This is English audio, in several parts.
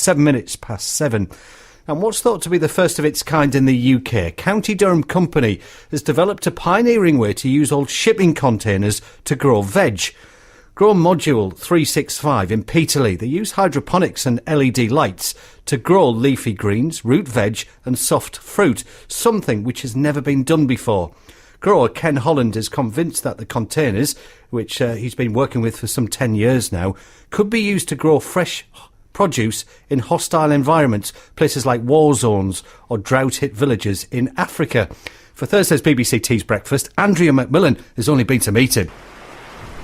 7 minutes past 7. And what's thought to be the first of its kind in the UK, a County Durham company has developed a pioneering way to use old shipping containers to grow veg. GrowModule 365 in Peterlee. They use hydroponics and LED lights to grow leafy greens, root veg and soft fruit, something which has never been done before. Grower Ken Holland is convinced that the containers, which he's been working with for some 10 years now, could be used to grow fresh produce in hostile environments, places like war zones or drought-hit villages in Africa. For Thursday's BBC Teas Breakfast, Andrea McMillan has only been to meet him.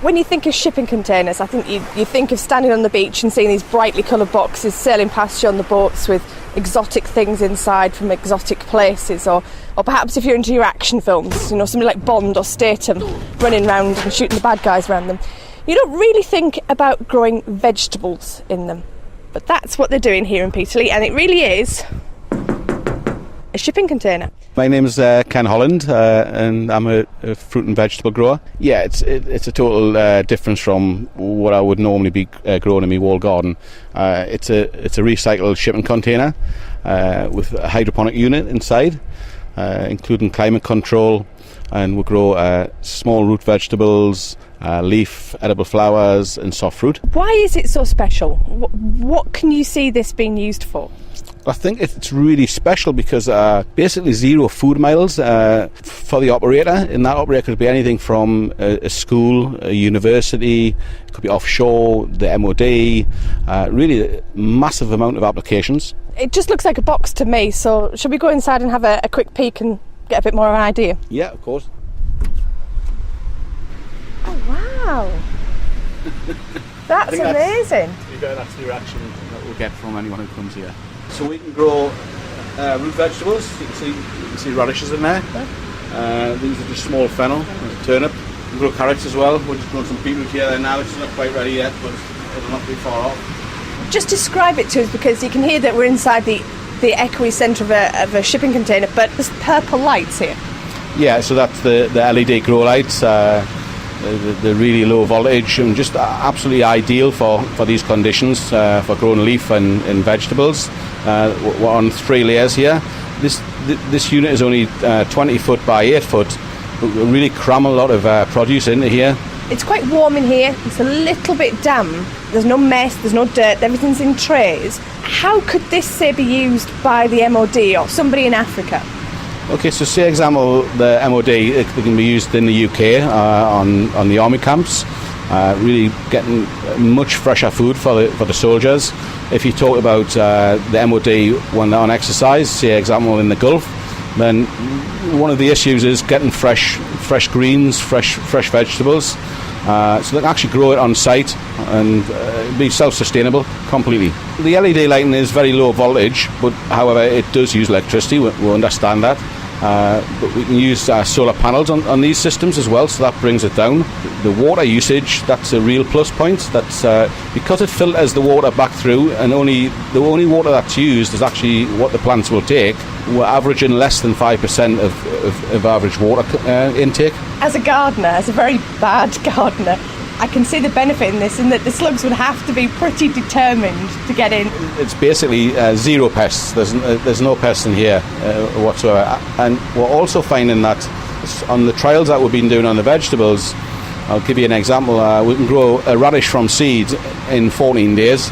When you think of shipping containers, I think you think of standing on the beach and seeing these brightly coloured boxes sailing past you on the boats with exotic things inside from exotic places, or perhaps if you're into your action films, you know, somebody like Bond or Statham running around and shooting the bad guys around them. You don't really think about growing vegetables in them. But that's what they're doing here in Peterlee, and it really is a shipping container. My name's Ken Holland, and I'm a fruit and vegetable grower. Yeah, it's a total difference from what I would normally be growing in my wall garden. It's a recycled shipping container with a hydroponic unit inside, including climate control, and we grow small root vegetables, leaf, edible flowers and soft fruit. Why is it so special? What can you see this being used for? I think it's really special because basically 0 food miles for the operator, and that operator could be anything from a school, a university, it could be offshore, the MOD, really a massive amount of applications. It just looks like a box to me, so should we go inside and have a quick peek and get a bit more of an idea? Yeah, of course. Oh wow! That's amazing. That's the reaction that we'll get from anyone who comes here. So we can grow root vegetables. You can see radishes in there. These are just small fennel, turnip. We can grow carrots as well. We're just growing some beetroot here now. It's not quite ready yet, but it'll not be far off. Just describe it to us, because you can hear that we're inside the echoey centre of a shipping container, but there's purple lights here. Yeah, so that's the LED grow lights. The really low voltage, and just absolutely ideal for these conditions, for growing leaf and vegetables. We're on 3 layers here. This unit is only 20 foot by 8 foot, but we really cram a lot of produce into here. It's quite warm in here, it's a little bit damp, there's no mess, there's no dirt, everything's in trays. How could this, say, be used by the MOD or somebody in Africa? Okay, so say example, the MOD, it can be used in the UK on the army camps, really getting much fresher food for the soldiers. If you talk about the MOD when they're on exercise, say example in the Gulf, then one of the issues is getting fresh greens, fresh vegetables. So they can actually grow it on site and be self-sustainable completely. The LED lighting is very low voltage, but however it does use electricity, we understand that. But we can use solar panels on these systems as well, so that brings it down. The water usage, that's a real plus point. That's because it filters the water back through, and the only water that's used is actually what the plants will take. We're averaging less than 5% of average water intake. As a gardener, as a very bad gardener, I can see the benefit in this, in that the slugs would have to be pretty determined to get in. It's basically 0 pests. There's no pests in here whatsoever. And we're also finding that on the trials that we've been doing on the vegetables, I'll give you an example. We can grow a radish from seed in 14 days,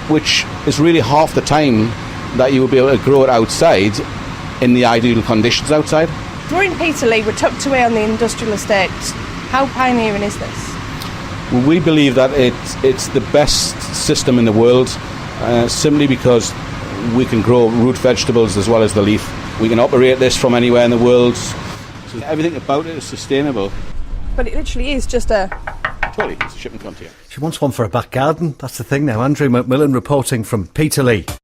which is really half the time that you will be able to grow it outside in the ideal conditions outside. We're in Peterlee, we're tucked away on the industrial estate. How pioneering is this? We believe that it's the best system in the world, simply because we can grow root vegetables as well as the leaf. We can operate this from anywhere in the world. So everything about it is sustainable. But it literally is just Totally, it's a shipping container. She wants one for a back garden. That's the thing now. Andrea McMillan reporting from Peterlee.